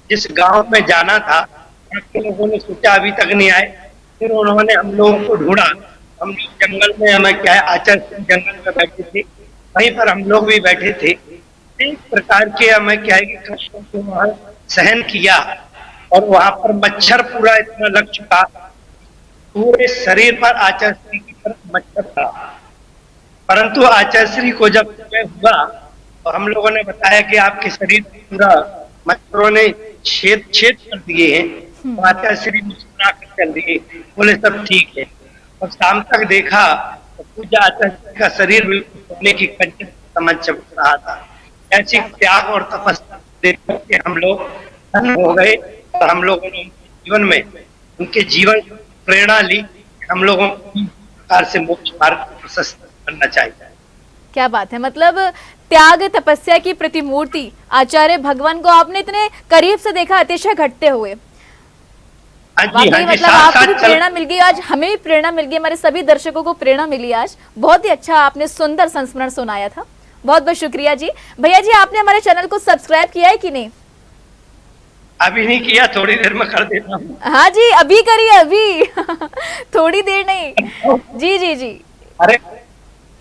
जिस गांव में जाना था, के लोगों ने सोचा अभी तक नहीं आए। फिर उन्होंने हम लोगों को ढूंढा। हम लोग जंगल में, हमें क्या है, आचार्य जंगल में बैठे थे, वहीं पर हम लोग भी बैठे थे। एक प्रकार के हमें क्या है कि कष्टों को वहां सहन किया। और वहां पर मच्छर पूरा इतना लग चुका, पूरे शरीर पर आचार्य श्री की तरफ मच्छर था। परंतु आचार्य श्री को जब हुआ तो हम लोगों ने बताया कि आपके शरीर पूरा मच्छरों ने छेद कर दिए हैं। तो आचार्य श्री मुस्कुरा कर चल दिए, बोले सब ठीक है। और शाम तक देखा तो पूजा आचार्य का शरीर बिल्कुल सोने की कंचन समझ चमक रहा था। ऐसी त्याग और तपस्या देख करके हम लोग धन्य हो गए। और हम लोगों ने उनके जीवन में, उनके जीवन प्रेरणा ली, हम लोगों को इस प्रकार से मोक्ष मार्ग प्रशस्त करना चाहिए। क्या बात है, मतलब त्याग तपस्या की प्रतिमूर्ति आचार्य भगवान को आपने इतने करीब से देखा, अतिशय घटते हुए। वाकई मतलब आपको भी प्रेरणा मिल गई, आज हमें भी प्रेरणा मिल गई, हमारे सभी दर्शकों को प्रेरणा मिली आज। बहुत ही अच्छा आपने सुंदर संस्मरण सुनाया था, बहुत बहुत शुक्रिया जी। भैया जी, आपने हमारे चैनल को सब्सक्राइब किया है कि नहीं? अभी नहीं किया, थोड़ी देर में कर देता हूँ। हाँ जी, अभी करिए, अभी थोड़ी देर नहीं। जी जी जी। अरे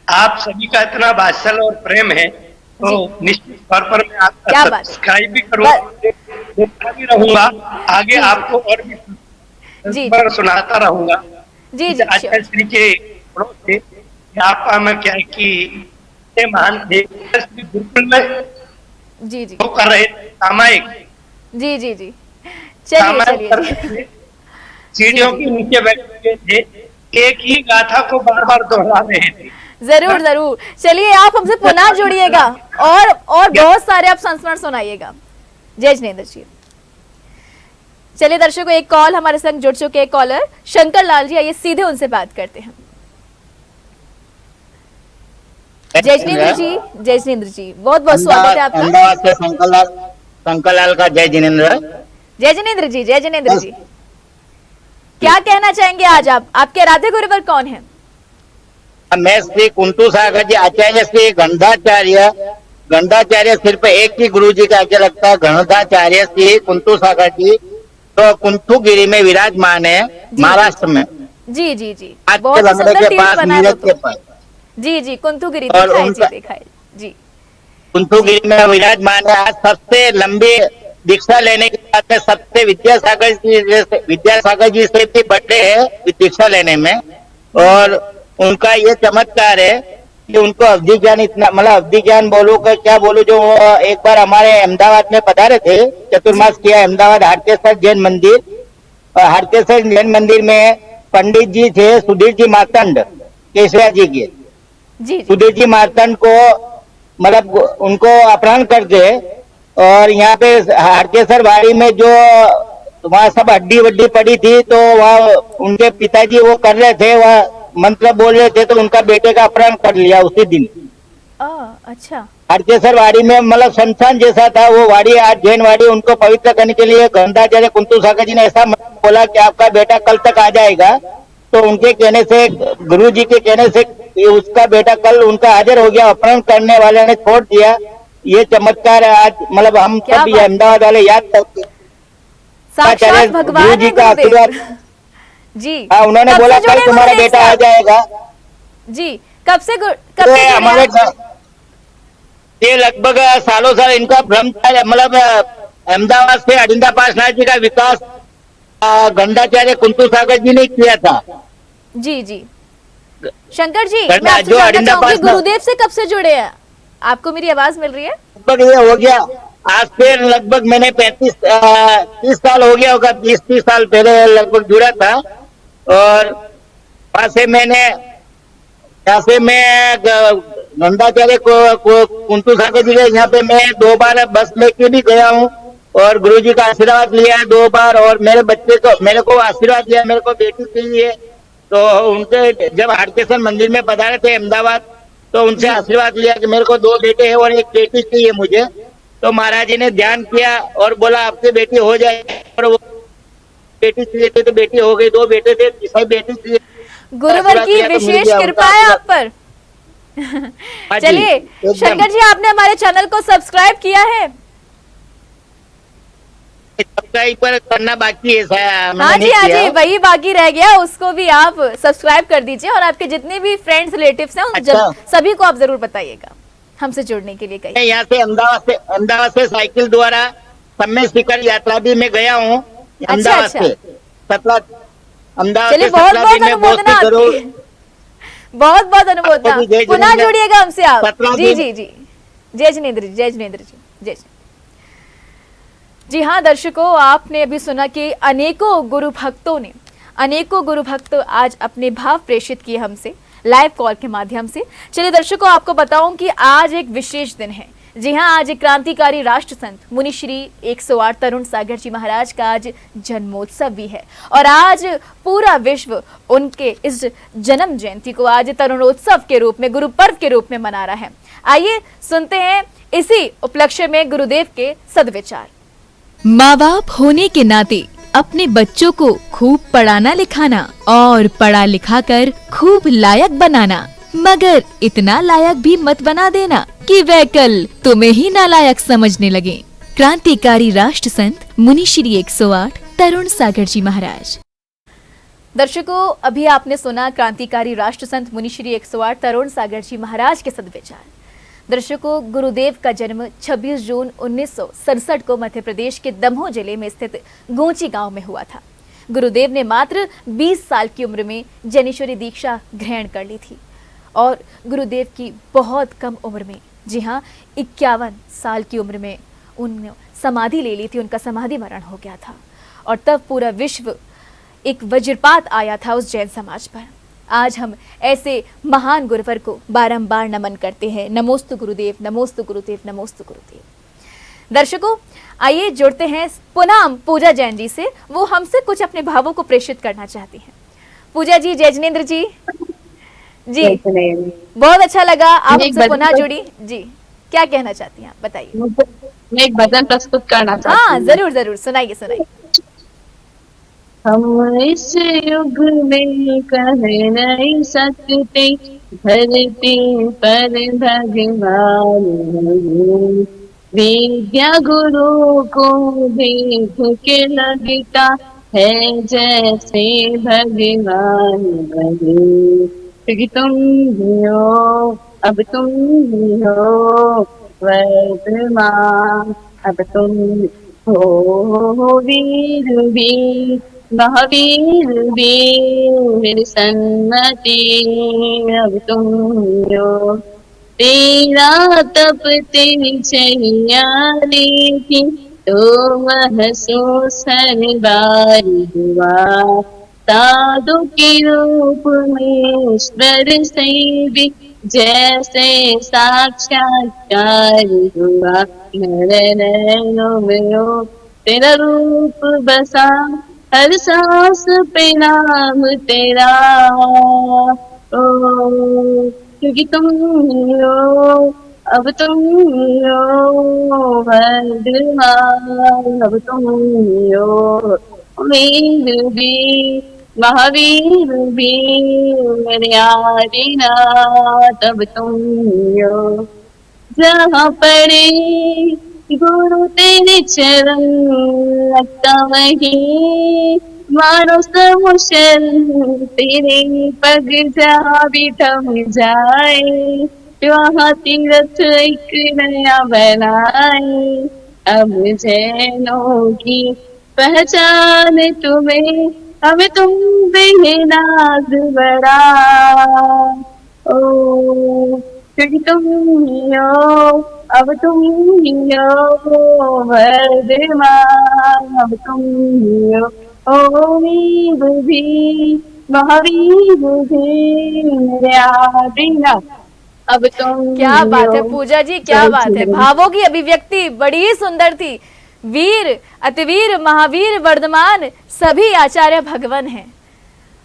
आप सभी का इतना वात्सल्य और प्रेम है, तो निश्चित तौर पर मैं आपका सब्सक्राइब भी करूंगा, देखता भी रहूंगा, आगे आपको और भी जी सुनाता रहूंगा। जी जी। आचार्य श्री के गुणों से आपका मैं क्या है कि महान थे, गुरुकुल में जी जी कर रहे थे सामायिक। जी जी जी। चलिए सीढ़ियों के नीचे बैठे थे, एक ही गाथा को बार बार दोहरा रहे थे। जरूर जरूर, चलिए आप हमसे पुनः जुड़िएगा और बहुत सारे आप संस्मरण सुनाइएगा। जय जिनेंद्र जी। चलिए दर्शकों, एक कॉल हमारे संग जुड़ चुके हैं, कॉलर शंकर लाल जी, आइए सीधे उनसे बात करते हैं। जय जिनेंद्र जी, जय जिनेंद्र जी, बहुत बहुत स्वागत है आपका। अहमदाबाद से शंकर लाल का जय जिनेंद्र। जय जिनेंद्र जी, जय जिनेंद्र जी, क्या कहना चाहेंगे आज आप? आपके राधे गुरुवर कौन है? मैं श्री कुंतु सागर जी आचार्य श्री गंधाचार्य सिर्फ एक ही गुरु जी का आगे लगता है, गंधाचार्य श्री कुंतु सागर जी, तो कुंथुगिरी में विराजमान है, महाराष्ट्र में। जी जी जी, बहुत सुंदर के पास, मीरठ के पास। जी जी, कुंथुगिरी दिखाई जी। कुंथुगिरी में विराजमान है। आज सबसे लंबी दीक्षा लेने के बाद में सबसे विद्यासागर जी से भी बड़े है दीक्षा लेने में। और उनका ये चमत्कार है कि उनको अवधि ज्ञान इतना, मतलब अवधि ज्ञान बोलूं का क्या बोलूं, जो एक बार हमारे अहमदाबाद में पधारे थे, चतुर्मास किया अहमदाबाद हाटकेश्वर जैन मंदिर। और हाटकेश्वर जैन मंदिर में पंडित जी थे सुधीर जी मार्तंड, केशवा जी के। सुधीर जी मार्तंड को मतलब उनको अपहरण करके और यहाँ पे हाटकेसर वाड़ी में जो वहाँ सब हड्डी वड्डी पड़ी थी, तो वहाँ उनके पिताजी वो कर रहे थे, वह मंत्र बोल रहे थे, तो उनका बेटे का अपहरण कर लिया उसी दिन। अच्छा। हाटकेसर वाड़ी में मतलब शमशान जैसा था वो वाड़ी, आज जैन वाड़ी। उनको पवित्र करने के लिए गंधाचार्य कुंतु सागर जी ने ऐसा बोला कि आपका बेटा कल तक आ जाएगा। तो उनके कहने से, गुरु जी के कहने से उसका बेटा कल उनका हाजिर हो गया, अपहरण करने वाले ने छोड़ दिया। ये चमत्कार आज मतलब हम सब ये अहमदाबाद वाले याद करते। साक्षात भगवान गुरु जी का आशीर्वाद जी। हाँ, उन्होंने बोला कल तुम्हारा बेटा आ जाएगा जी। कब से हमारे ये लगभग सालों साल इनका भ्रम था। मतलब अहमदाबाद से अरिंदा पासनाथ जी का विकास गंधाचार्य कुंतु सागर जी ने किया था। जी जी। शंकर जी, मैं आपसे जानना चाहूंगी गुरुदेव से कब से जुड़े हैं? आपको मेरी आवाज मिल रही है? लगभग ये हो गया आज से लगभग मैंने 30 साल हो गया होगा, 20-30 साल पहले लगभग जुड़ा था। और वहां से मैं गंधाचार्य कुंतु सागर जी के यहाँ पे मैं 2 बार बस लेके भी गया हूँ और गुरु जी का आशीर्वाद लिया है 2 बार। और मेरे को आशीर्वाद दिया, मेरे को बेटी चाहिए। तो उनके जब हाटकेश्वर मंदिर में पधारे थे अहमदाबाद, तो उनसे आशीर्वाद लिया कि मेरे को 2 बेटे हैं और एक बेटी चाहिए मुझे। तो महाराज जी ने ध्यान किया और बोला आपकी बेटी हो जाए। और वो बेटी चाहिए थी तो बेटी हो गई, 2 बेटे थे, तीसरी बेटी चाहिए। गुरुवर की विशेष कृपा है आप पर। चलिए शंकर जी, आपने हमारे चैनल को सब्सक्राइब किया है? सब्सक्राइब पर करना बाकी है। हाँ जी, वही बाकी रह गया, उसको भी आप सब्सक्राइब कर दीजिए। और आपके जितने भी फ्रेंड्स रिलेटिव्स हैं उन सभी को आप जरूर बताइएगा हमसे जुड़ने के लिए। कहीं यहाँ से अहमदाबाद से साइकिल द्वारा समय शिखर यात्रा भी मैं गया हूँ। अहमदाबाद से चलिए, बहुत बहुत अनुमोदना, बहुत बहुत अनुमोदना। पुनः जुड़िएगा हमसे आप। जी जी जी। जय जिनेन्द्र जी, जय जिनेन्द्र जी, जय। जी हाँ दर्शकों, आपने अभी सुना कि अनेकों गुरु भक्त आज अपने भाव प्रेषित किए हमसे लाइव कॉल के माध्यम से। चलिए दर्शकों, आपको बताऊं कि आज एक विशेष दिन है। जी हाँ, आज एक क्रांतिकारी राष्ट्र संत मुनि श्री 108 तरुण सागर जी महाराज का आज जन्मोत्सव भी है। और आज पूरा विश्व उनके इस जन्म जयंती को आज तरुणोत्सव के रूप में, गुरु पर्व के रूप में मना रहा है। आइए सुनते हैं इसी उपलक्ष्य में गुरुदेव के सद्विचार। माँ बाप होने के नाते अपने बच्चों को खूब पढ़ाना लिखाना और पढ़ा लिखा कर खूब लायक बनाना, मगर इतना लायक भी मत बना देना कि वह कल तुम्हें ही नालायक समझने लगे। क्रांतिकारी राष्ट्र संत मुनि श्री 108 तरुण सागर जी महाराज। दर्शकों, अभी आपने सुना क्रांतिकारी राष्ट्र संत मुनि श्री 108 तरुण सागर जी महाराज के सद्विचार। दर्शकों, गुरुदेव का जन्म 26 जून 1967 को मध्य प्रदेश के दमोह जिले में स्थित गोंची गांव में हुआ था। गुरुदेव ने मात्र 20 साल की उम्र में जैनेश्वरी दीक्षा ग्रहण कर ली थी। और गुरुदेव की बहुत कम उम्र में, जी हाँ 51 साल की उम्र में उन्होंने समाधि ले ली थी, उनका समाधि मरण हो गया था। और तब पूरा विश्व एक वज्रपात आया था उस जैन समाज पर। आज हम ऐसे महान गुरुवर को बारंबार नमन करते हैं। नमोस्तु गुरुदेव, नमोस्तु गुरुदेव, नमोस्तु गुरुदेव। दर्शकों, आइए जुड़ते हैं पुनः पूजा जैन जी से। वो हमसे कुछ अपने भावों को प्रेषित करना चाहती हैं। पूजा जी, जय जिनेन्द्र जी। जी बहुत अच्छा लगा आप हमसे पुनः जुड़ी। जी, क्या कहना चाहती हैं आप, बताइए। मैं एक भजन प्रस्तुत करना चाहती हूँ। हाँ जरूर जरूर, सुनाइए सुनाइए। हम इस युग में कह नहीं सकते धरती पर भगवान विद्या गुरु को देख के लगता है जैसे भगवान बने। क्योंकि तुम ही हो, अब तुम ही हो वर्तमान, अब तुम हो वीर भी महावीर भी मेरी सन्मति, अब तुम हो। तेरा तप तेरी चैया थी तो वह सो सरबारी हुआ। साधु के रूप में ईश्वर से भी जैसे साक्षात्कार हुआ मेरे नैनों में ओ तेरा रूप बसा, हर सांस पे नाम तेरा, ओ क्योंकि तुम ही हो, अब तुम ही हो वर्धमान, अब तुम ही हो वीर भी महावीर भी मेरे आदिनाथ, अब तुम ही हो। जहाँ पड़े गुरु तेरे चरण लगता वहीं मानो सब शरण, तेरे पग जहाँ भी थम जाए वहाँ तीरथ एक नया बनाए। अब जैनों की पहचान तुम्हें, हमें तुम पे नाज बड़ा, ओ क्योंकि तुम ही हो, अब तुम ही हो वर्धमान, अब तुम ही हो ओ वीर भी महावीर भी मेरे आदिनाथ, अब तुम क्या ही बात है हो। पूजा जी, क्या बात है, भावों की अभिव्यक्ति बड़ी ही सुंदर थी। वीर, अतिवीर, महावीर, वर्धमान सभी आचार्य भगवान हैं।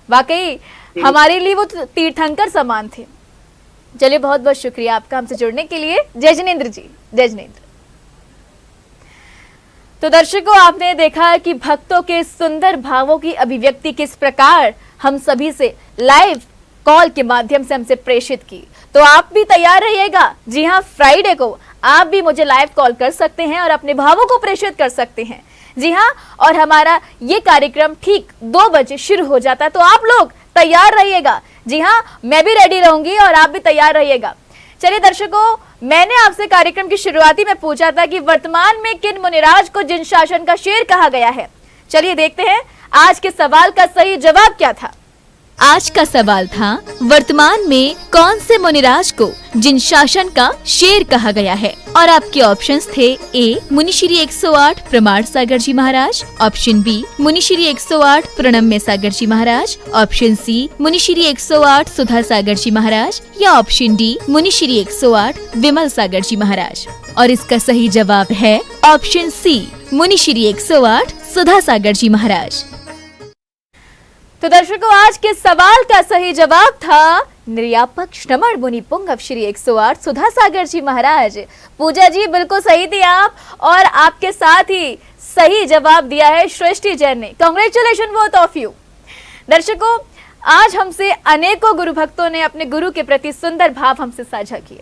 वाकई हमारे लिए वो तीर्थंकर समान थे। चलिए, बहुत बहुत शुक्रिया आपका हमसे जुड़ने के लिए। जय जिनेंद्र जी, जय जिनेंद्र। तो दर्शकों, आपने देखा कि भक्तों के सुंदर भावों की अभिव्यक्ति किस प्रकार हम सभी से लाइव कॉल के माध्यम से हमसे प्रेषित की। तो आप भी तैयार रहिएगा। जी हाँ, फ्राइडे को आप भी मुझे लाइव कॉल कर सकते हैं और अपने भावों को प्रेषित कर सकते हैं। जी हाँ, और हमारा ये कार्यक्रम ठीक 2 बजे शुरू हो जाता है, तो आप लोग तैयार रहिएगा। जी हाँ, मैं भी रेडी रहूंगी और आप भी तैयार रहिएगा। चलिए दर्शकों, मैंने आपसे कार्यक्रम की शुरुआती में पूछा था कि वर्तमान में किन मुनिराज को जिन शासन का शेर कहा गया है। चलिए देखते हैं आज के सवाल का सही जवाब क्या था। आज का सवाल था, वर्तमान में कौन से मुनिराज को जिन शासन का शेर कहा गया है। और आपके ऑप्शंस थे ए मुनिश्री 108 प्रमाण सागर जी महाराज, ऑप्शन बी मुनिश्री 108 प्रणम्य सागर जी महाराज, ऑप्शन सी मुनिश्री 108 सुधा सागर जी महाराज, या ऑप्शन डी मुनिश्री 108 विमल सागर जी महाराज। और इसका सही जवाब है ऑप्शन सी मुनिश्री 108 सुधा सागर जी महाराज। तो दर्शकों, आज के सवाल का सही जवाब था निर्यापक श्रमण मुनि पुंगव श्री 108 सुधा सागर जी महाराज। पूजा जी, बिल्कुल सही थी आप, और आपके साथ ही सही जवाब दिया है सृष्टि जैन ने। Congratulation both of you. दर्शकों, आज हमसे अनेकों गुरु भक्तों ने अपने गुरु के प्रति सुंदर भाव हमसे साझा किए।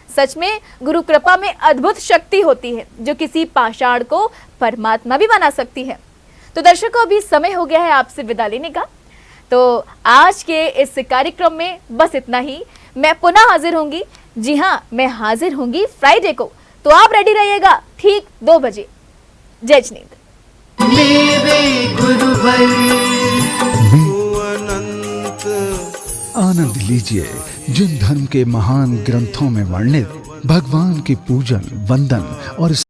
सच में गुरु कृपा में अद्भुत शक्ति होती है जो किसी पाषाण को परमात्मा भी बना सकती है। तो दर्शकों, अभी समय हो गया है आपसे विदा लेने का। तो आज के इस कार्यक्रम में बस इतना ही। मैं पुनः हाजिर होंगी। जी हाँ, मैं हाजिर होंगी फ्राइडे को, तो आप रेडी रहिएगा ठीक 2 बजे। जय जिनेंद्र। मेरे गुरुवर आनंद लीजिए जिन धर्म के महान ग्रंथों में वर्णित भगवान के पूजन, वंदन और